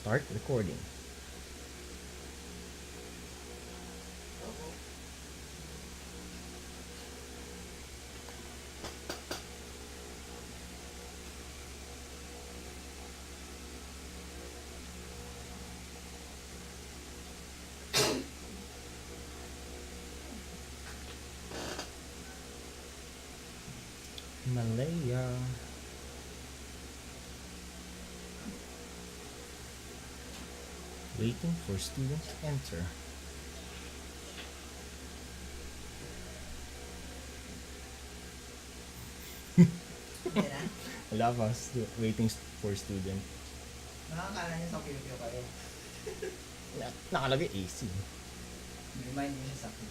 start recording. Malaya. Waiting for students to enter. Hindi na. Wala pa. Waiting for student. Nakakala niya sa piyo kayo. Nakalagay AC. Remind niyo sa akin.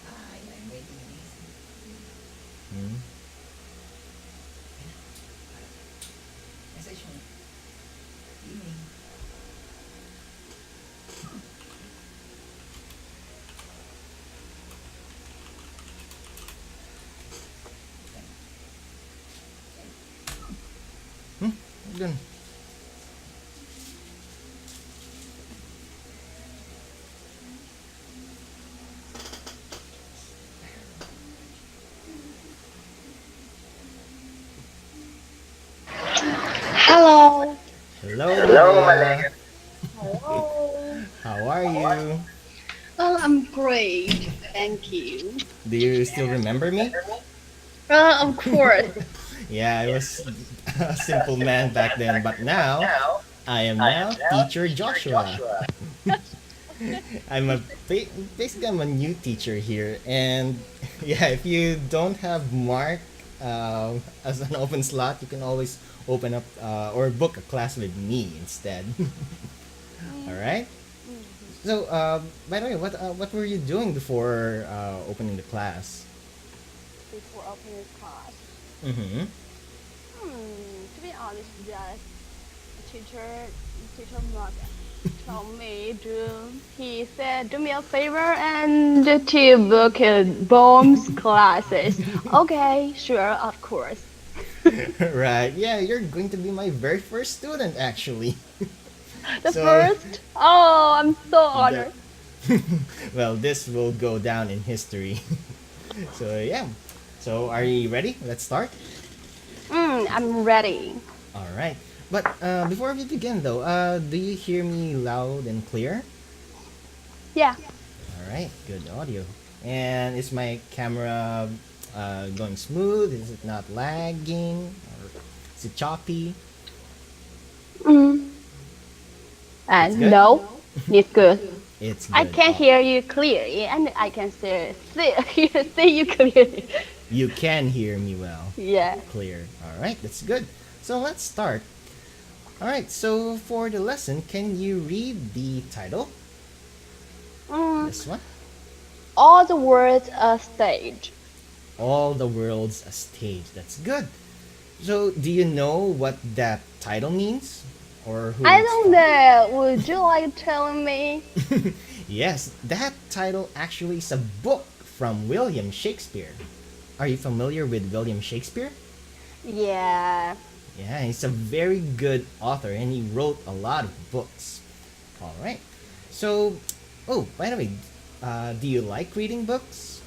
Ay, I'm waiting in this. Hmm? Message mo. Evening. Dun. Hello. Hello, Hello, Malaya. Malaya. Hello. How are you? Well, I'm great. Thank you. Do you still remember me? Of course. Yeah, I was a simple man back then, but now I am now teacher Joshua. I'm a basically I'm a new teacher here, and yeah, if you don't have Mark as an open slot, you can always open up or book a class with me instead. All right. So, by the way, what were you doing before opening the class? Before opening class. Mm-hmm. To be honest, just teacher Mark told me he said, do me a favor and to book Bombs classes. Okay, sure, of course. Right. Yeah, you're going to be my very first student, actually. The So- first? Oh, I'm so The- honored. Well, this will go down in history. So yeah. So are you ready? Let's start. I'm ready. All right. But before we begin, though, do you hear me loud and clear? Yeah. All right. Good audio. And is my camera going smooth? Is it not lagging? Or is it choppy? Mm. And good? no, it's good. It's good. I can hear you clearly, and I can see you clearly. You can hear me well. Yeah. Clear. All right. That's good. So let's start. All right. So for the lesson, can you read the title? Mm, This one. all the words a stage. All the world's a stage. That's good. So, do you know what that title means? Or who I it's don't from? know. Would you like telling me? Yes, that title actually is a book from William Shakespeare. Are you familiar with William Shakespeare? Yeah. Yeah, he's a very good author and he wrote a lot of books. All right. So, oh, by the way, do you like reading books?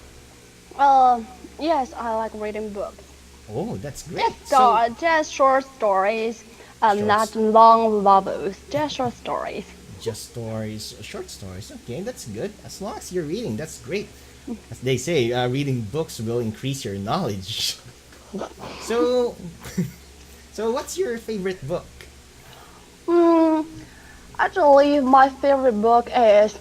Yes, I like reading books. Oh, that's great. So, Just short stories, Short not s- long novels. Just short stories. just stories, short stories. Okay, that's good. As long as you're reading, that's great. As they say, reading books will increase your knowledge. So, so what's your favorite book? Hmm. Actually, my favorite book is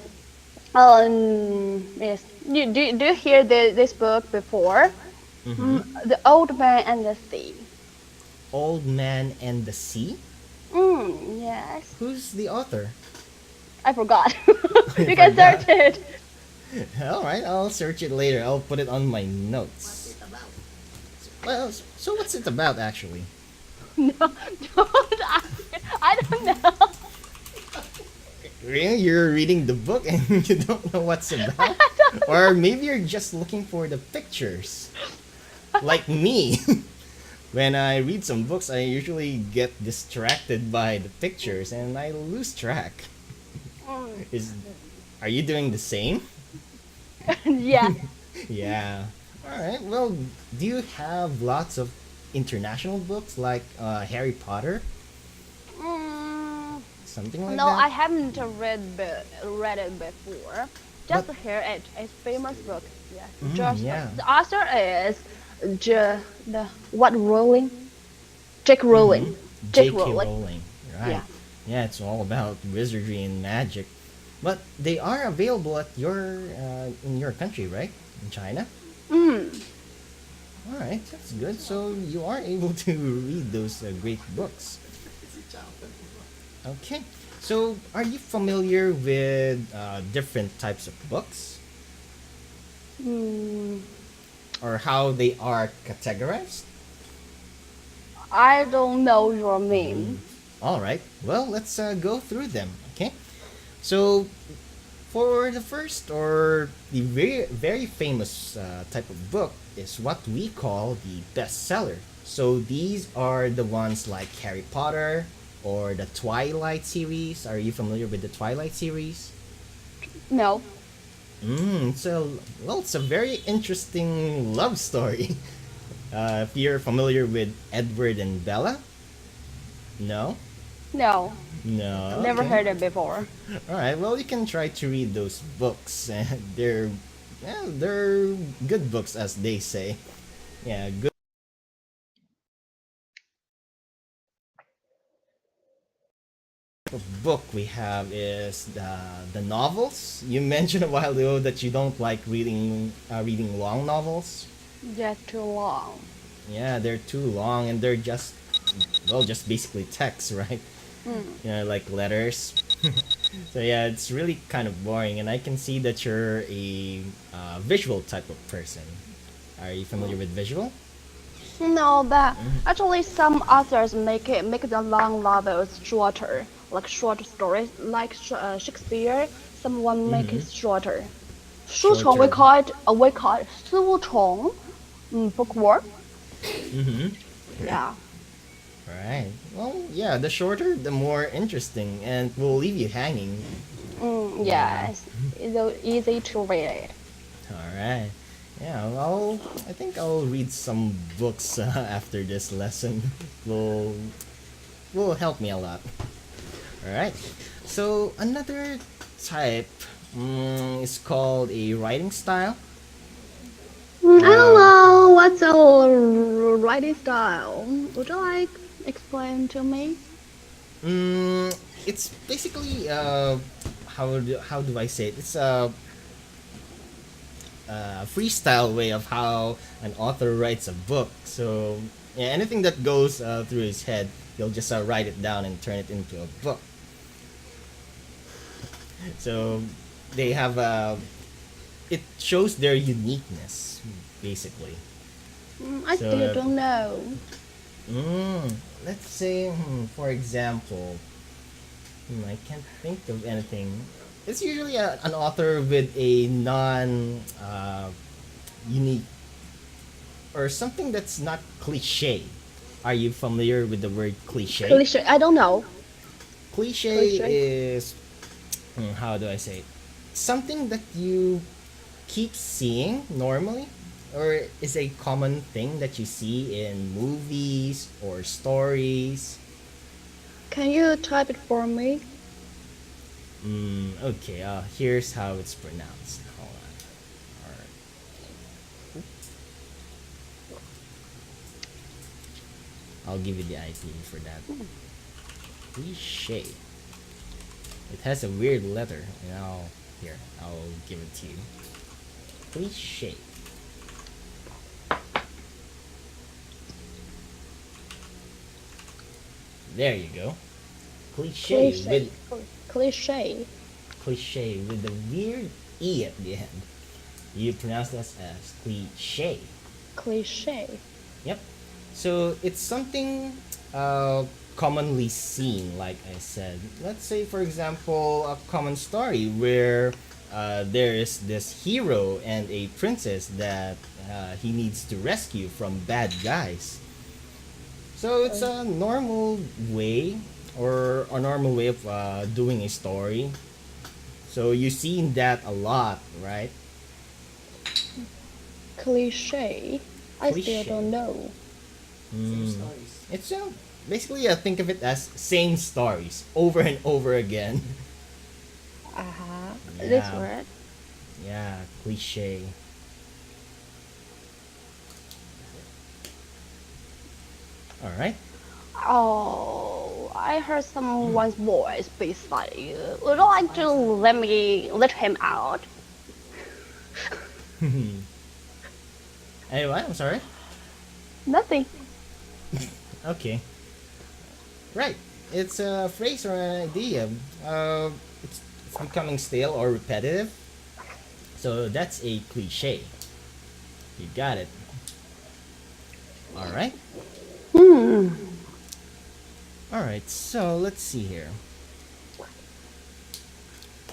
do you hear this book before? The Old Man and the Sea. Old Man and the Sea. Yes. Who's the author? I forgot. You You can forgot. search it. All right, I'll search it later. I'll put it on my What's notes. it about? Well, so what's it about actually? No, don't ask me. I don't know. Really, you're reading the book and you don't know what's about, or maybe you're just looking for the pictures, like me. when I read some books, I usually get distracted by the pictures and I lose track. Mm. Is Are you doing the same? Yes. Yeah. All right. Well, do you have lots of international books like Harry Potter, Mm, something like no, that? I haven't read it before. But Just hear it. It's famous book. Yes. mm, Just yeah. the author is the what Rowling? Jack Mm-hmm. Rowling. Jack J.K. Rowling. Rowling. Right. Yeah. Yeah, it's all about wizardry and magic. But they are available at your in your country, right? In China. Mm. All right, that's good. So you are able to read those great books. Okay. So are you familiar with different types of books Mm. or how they are categorized? I don't know your name. All right. Well, let's go through them. Okay. So for the first or the very famous type of book is what we call the bestseller. So these are the ones like Harry Potter or the Twilight series. Are you familiar with the Twilight series? No. So well, it's a very interesting love story. If you're familiar with Edward and Bella, no, No. no, Never okay. heard it before. All right. Well, you can try to read those books. They're well, they're good books, as they say. Yeah, good book we have is the novels. You mentioned a while ago that you don't like reading long novels. Just too long. Yeah, they're too long and they're just well, just basically text, right? Mm. You know, like letters. So yeah, it's really kind of boring, and I can see that you're a visual type of person. Are you familiar with visual? No, but actually some authors make the long novels shorter, like short stories, like Shakespeare. Someone make it Mm-hmm. shorter. 书虫 Shorter. we call it 书虫, bookworm. Mm-hmm. Yeah. Right. Well, yeah, the shorter, the more interesting, and will leave you hanging. Yeah. Yes. It's easy to read. All right. Yeah. Well, I think I'll read some books after this lesson. Will will help me a lot. All right. So another type is called a writing style. I don't Uh, know what's a writing style. Would you like explain to me? mm, it's basically how do I say it? It's a freestyle way of how an author writes a book. So yeah, anything that goes through his head, he'll just write it down and turn it into a book. So they have it shows their uniqueness basically. I So still don't know. let's say for example, I can't think of anything. It's usually an author with a non unique or something that's not cliche. Are you familiar with the word cliche? Cliche. I don't know. Cliche Cliche. is how do I say it? Something that you keep seeing normally, or is a common thing that you see in movies or stories. Can you type it for me? Okay, here's how it's pronounced. Hold on. Alright. I'll give you the IP for that. Cliche. It has a weird letter, and I'll give it to you. Cliche. There you go. Cliche Cliche. with Cliche. cliche with a weird e at the end. You pronounce this as cliche. Cliche. Yep. So it's something commonly seen, like I said. Let's say, for example, a common story where there is this hero and a princess that he needs to rescue from bad guys. So it's a normal way or a normal way of doing a story. So you've seen that a lot, right? Cliche. I still Cliche. don't know. Same Mm. stories. It's basically think of it as same stories over and over again. Uh-huh. This Yeah, word. yeah, cliche. All right. Oh, I heard someone's voice beside you. Would you like to let him out? Anyway, I'm sorry. Nothing. Okay. Right. It's a phrase or an idea. It's becoming stale or repetitive. So that's a cliche. You got it. All right. Hmm. All right. So let's see here.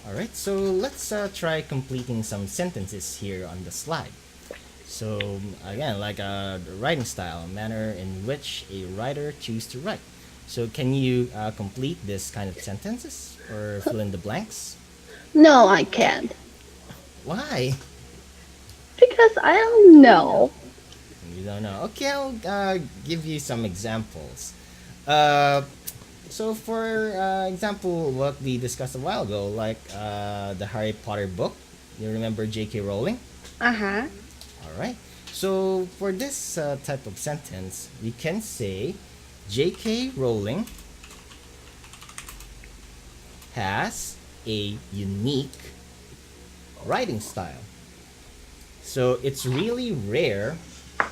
All right. So let's try completing some sentences here on the slide. So again, like the writing style, manner in which a writer chooses to write. So can you complete this kind of sentences or fill in the blanks? No, I can't. Why? Because I don't know. You don't know. Okay, I'll give you some examples. Uh, so for example, what we discussed a while ago, like the Harry Potter book. You remember J.K. Rowling? Uh-huh. All right. So for this type of sentence, we can say J.K. Rowling has a unique writing style. So it's really rare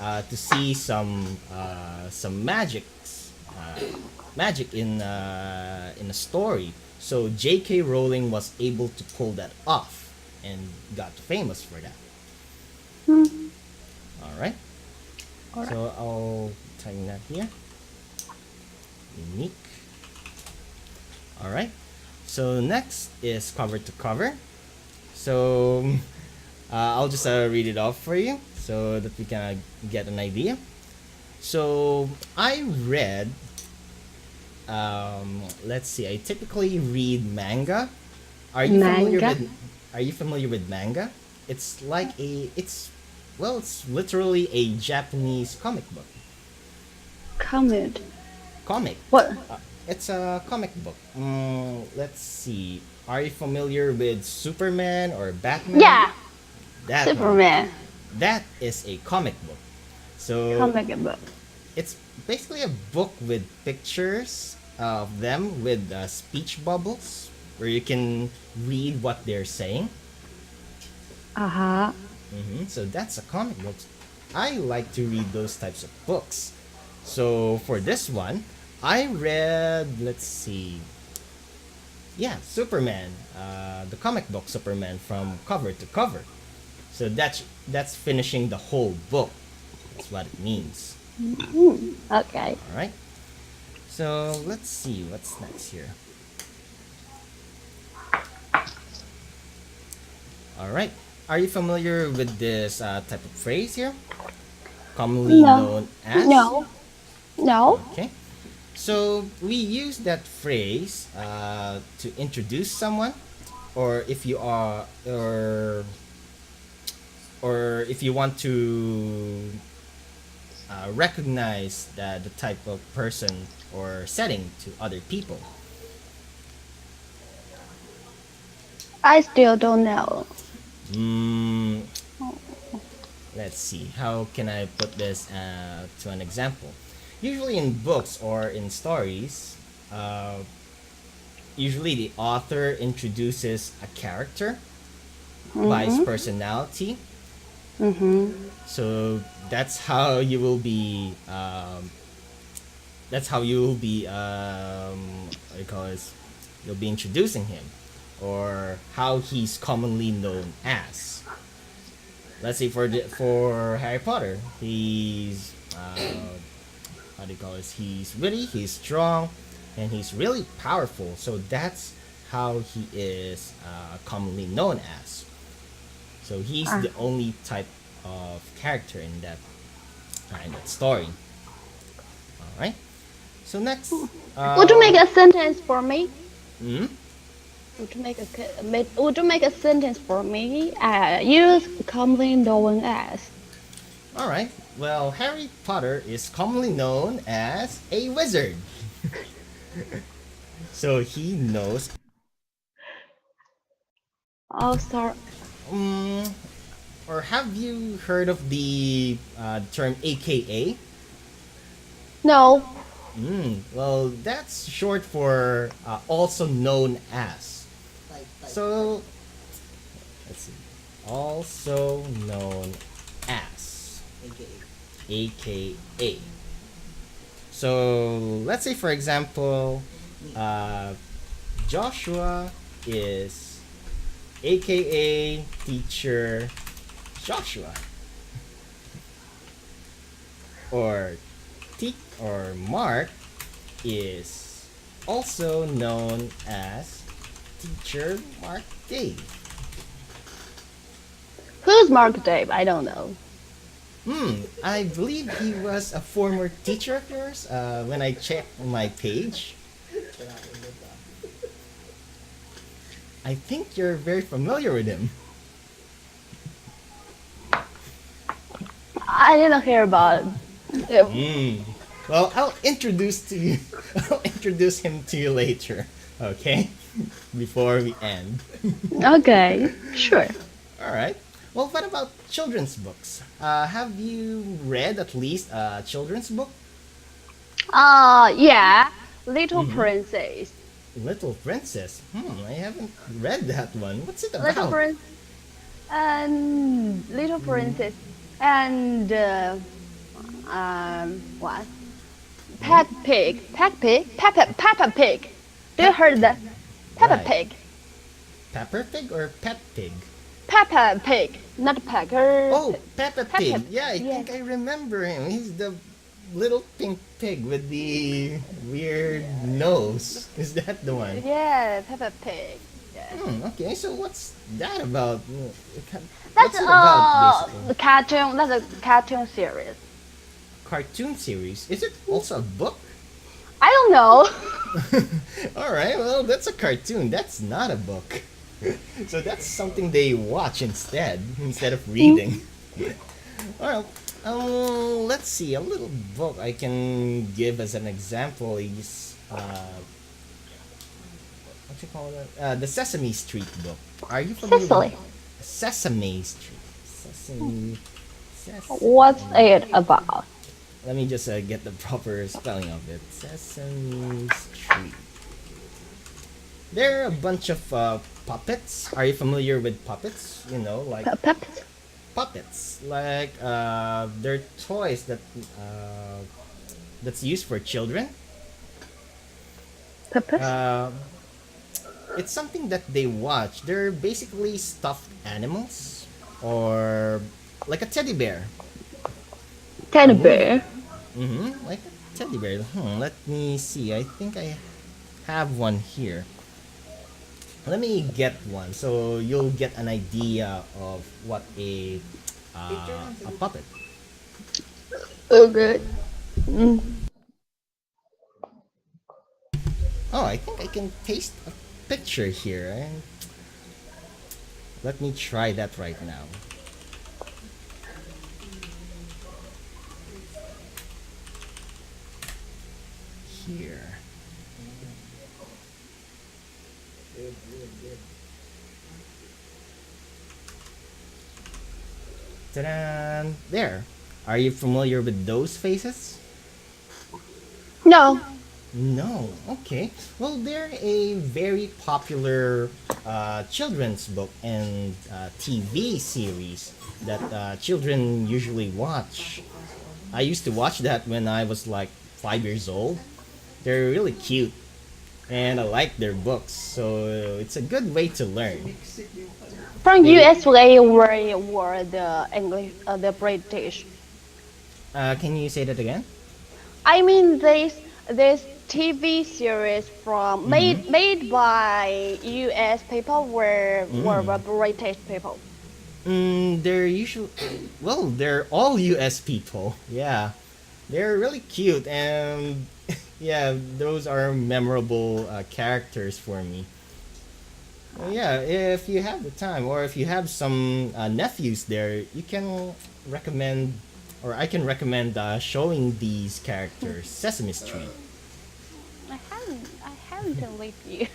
to see some magic in a story. So J.K. Rowling was able to pull that off and got famous for that. Hmm. All right. All right. So I'll type that here. Unique. All right. So next is cover to cover. So I'll just read it off for you so that we can get an idea. So I read. Let's see. I typically read manga. Are you familiar Manga. with? Are you familiar with manga? It's like a. It's literally a Japanese comic book. Comment. Comic. What? It's a comic book. Let's see. Are you familiar with Superman or Batman? Yeah. That one. Superman. That is a comic book. So Comic book. it's basically a book with pictures of them with speech bubbles where you can read what they're saying. Uh-huh. So that's a comic book. I like to read those types of books. So for this one, I read, let's see, yeah, Superman, the comic book Superman from cover to cover. So that's finishing the whole book. That's what it means. Okay. All right. So let's see what's next here. All right. Are you familiar with this type of phrase here? Commonly No. known as. No. No. Okay. So we use that phrase to introduce someone, or if you are, or if you want to recognize the type of person or setting to other people. I still don't know. Mm, let's see. How can I put this to an example? Usually in books or in stories, usually the author introduces a character by his personality. So that's how you will be. That's how you will be. What do you call this? You'll be introducing him, or how he's commonly known as. Let's say for Harry Potter, he's how do you call this? He's witty, he's strong, and he's really powerful. So that's how he is commonly known as. So he's the only type of character in that story. All right. So next, Would you make a sentence for me? hmm? Would you make a sentence for me? Use commonly known as. All right. Well, Harry Potter is commonly known as a wizard. So he knows. Oh, sorry. Um, or have you heard of the term AKA? No. Well, that's short for also known as. Type. So let's see. Also known as AKA. AKA. So let's say, for example, uh, Joshua is AKA teacher Joshua, or or Mark is also known as teacher Mark Dave. Who's Mark Dave? I don't know. I believe he was a former teacher of yours when I checked my page. I think you're very familiar with him. I didn't hear about it. Well, I'll introduce to you. I'll introduce him to you later. Okay, before we end. Okay, sure. All right. Well, what about children's books? Have you read at least a children's book? Yeah, Little Princess. Little Princess. I haven't read that one. What's it Little about? Prince and Little Princess and what? Peppa Pig. Do you heard that? Peppa Right. Pig. Pepper Pig or Pet Pig? Peppa Pig, not Pecker. Oh, Peppa Pig. Peppa- Yeah, I yes. think I remember him. He's the little pink pig with the weird nose. Is that the one? Yeah, Peppa Pig. Yes. Okay, so what's that about? That's What's it about, the basically? cartoon. That's a cartoon series. Cartoon series. Is it also a book? I don't know. Alright, well, that's a cartoon. That's not a book. So that's something they watch instead of reading. Alright, let's see. A little book I can give as an example is, what you call that? The Sesame Street book. Are you familiar Cecily, with Sesame Street? Sesame. what's it about? Let me just get the proper spelling of it. Sesame Street. There are a bunch of puppets. Are you familiar with puppets? You know, like Peppa. puppets. Like they're toys that's used for children. Peppa. Uh, it's something that they watch. They're basically stuffed animals, or like a teddy bear. Teddy bear. Like a teddy bear. Let me see. I think I have one here. Let me get one so you'll get an idea of what a puppet. Okay. Oh, I think I can paste a picture here. Let me try that right now. Here. Good. Ta-da! There. Are you familiar with those faces? No. No. Okay. Well, they're a very popular children's book and TV series that children usually watch. I used to watch that when I was like 5 years old. They're really cute, and I like their books, so it's a good way to learn. From They- USA were the English, the British. Can you say that again? I mean this TV series from made by US people were the British people. They're usually, well, they're all U.S. people. Yeah, they're really cute, and Yeah, those are memorable characters for me. Well, yeah, if you have the time, or if you have some nephews there, you can recommend, or I can recommend showing these characters Sesame Street. I haven't with you.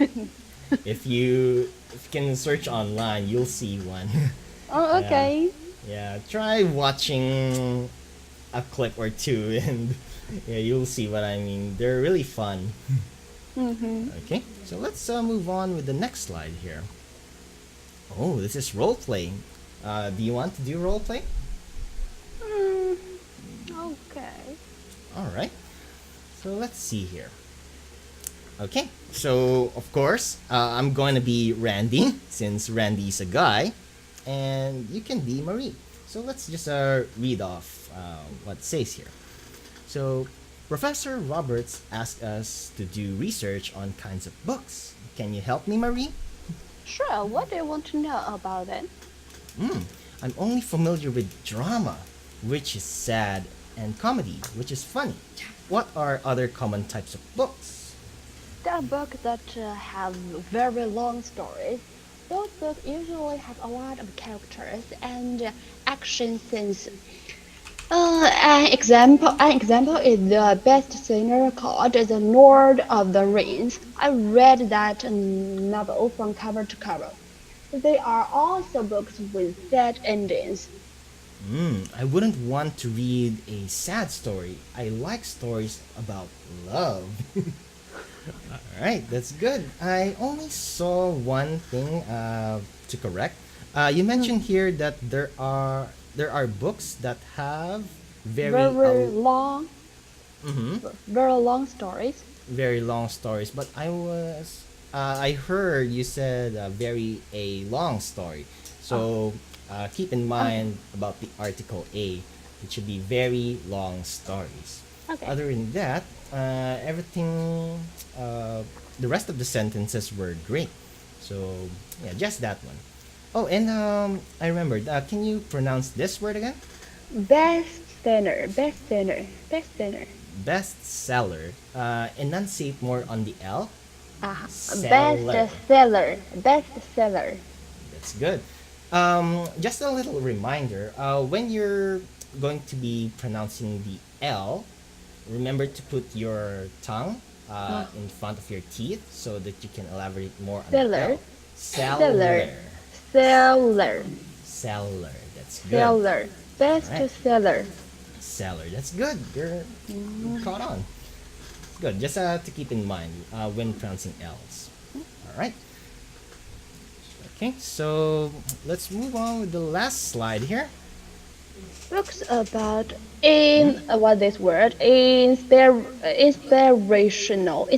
If you can search online, you'll see one. Oh, Yeah, okay. yeah. Try watching a clip or two, and yeah, you'll see what I mean. They're really fun. Mm-hmm. Okay, so let's move on with the next slide here. Oh, this is role playing. Do you want to do role play? Mm, okay. All right. So let's see here. Okay, so of course, I'm going to be Randy since Randy's a guy, and you can be Marie. So let's just read off what it says here. So, Professor Roberts asked us to do research on kinds of books. Can you help me, Marie? Sure. What do you want to know about it? Hmm, I'm only familiar with drama, which is sad, and comedy, which is funny. What are other common types of books? There are books that have very long stories. Those books usually have a lot of characters and action scenes. An example is the bestseller called The Lord of the Rings. I read that novel from cover to cover. There are also books with sad endings. I wouldn't want to read a sad story. I like stories about love. Alright, that's good. I only saw one thing to correct. You mentioned here that there are books that have Very long, mhm, very long stories. very long stories, but I heard you said very a long story. Oh, So keep in okay, mind about the article A. It should be very long stories. okay. Other than that, everything, uh, the rest of the sentences were great. So yeah, just that one. Oh, and I remembered. Can you pronounce this word again? Bestseller. Bestseller. Enunciate more on the L. Seller. Bestseller. That's good. Just a little reminder. When you're going to be pronouncing the L, remember to put your tongue Uh, in front of your teeth so that you can elaborate more on the seller, L. Seller. seller, seller, Seller. That's good. seller, All right. bestseller. Seller. That's good. You're caught on. Good. Just to keep in mind when pronouncing L's. All right. Okay. So let's move on with the last slide here. Books about in what this word inspirational,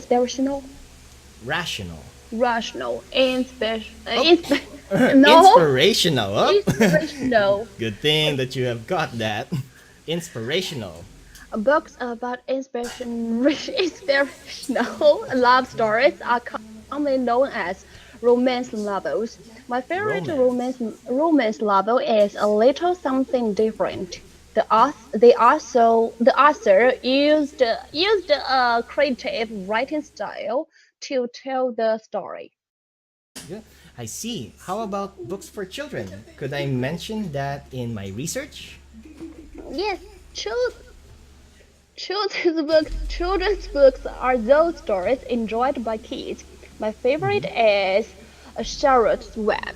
Rational. rational, Oh, no, inspirational. Oh. inspirational. Good thing that you have got that. Inspirational. Books about inspirational love stories are commonly known as romance novels. My favorite Romance. romance novel is A Little Something Different. The author used a creative writing style to tell the story. Good. I see. How about books for children? Could I mention that in my research? Yes, children's books are those stories enjoyed by kids. My favorite is Charlotte's Web.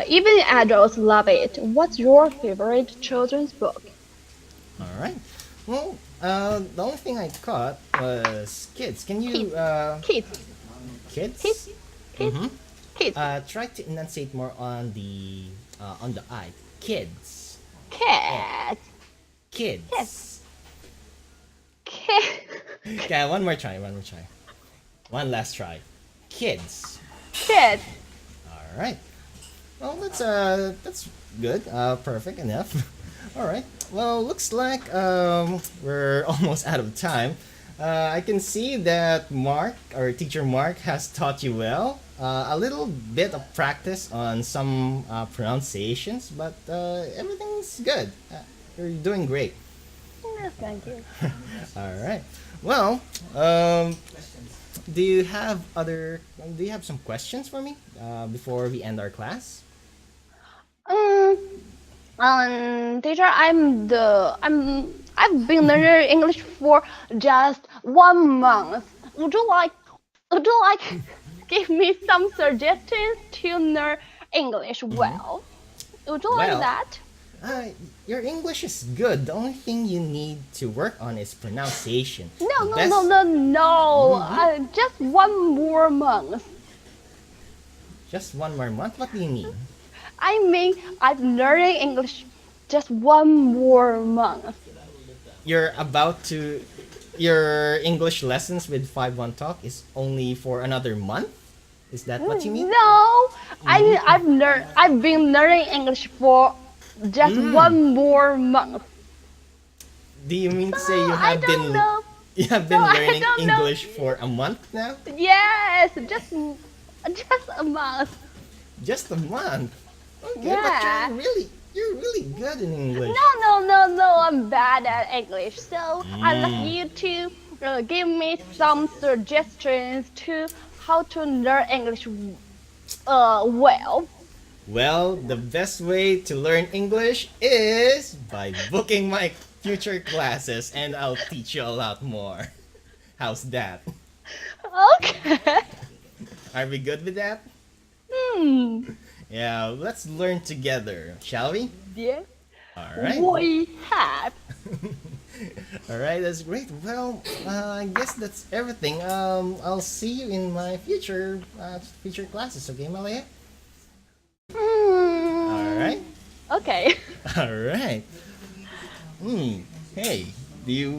Even adults love it. What's your favorite children's book? All right. Well, the only thing I caught was kids. Can you, Kids, kids, kids, kids? kids, Mm-hmm. kids, Try to enunciate more on the I. Kids. Eh. cats, cats, Kids. cat, Okay, one more try. One more try. One last try. Kids. cats. All right. Well, that's good. Perfect enough. All right. Well, looks like we're almost out of time. I can see that Mark, or teacher Mark, has taught you well. A little bit of practice on some pronunciations, but everything's good. You're doing great. No, thank you. All right. Well, Questions. do you have other? Do you have some questions for me before we end our class? Um, Teacher, I've been learning English for just 1 month. Would you like would you like give me some suggestions to learn English Mm-hmm. well? Would you like Well, that? uh, your English is good. The only thing you need to work on is pronunciation. No, The no, no, best, no, no. Mhm. Just 1 more month. Just one more month. What do you mean? I mean, I'm learning English just 1 more month. You're about to. Your English lessons with 5-1 Talk is only for another month. Is that what you mean? No, Mm-hmm. I've been learning English for just Mm. 1 more month. Do you mean So to say you I have don't been know. you have So been I learning don't know. English for a month now? Yes, just a month. Just a month. Okay, but Yeah. you're really good in English. No, no, no, no. I'm bad at English. So I'd like Mm. you to give me some suggestions to how to learn English well. Well, the best way to learn English is by booking my future classes and I'll teach you a lot more. How's that? Okay. Are we good with that? Hmm. Yeah, let's learn together, shall we? Yeah. All right. We have. All right, that's great. Well, I guess that's everything. I'll see you in my future classes. Okay, Malaya. All Hmm. right. Okay. All right. Hmm. Hey, do you?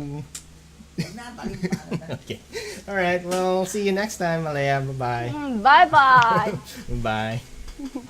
Huwag na, palimpaan na. Okay. All right. Well, see you next time, Malaya. Bye Bye bye. bye. Bye.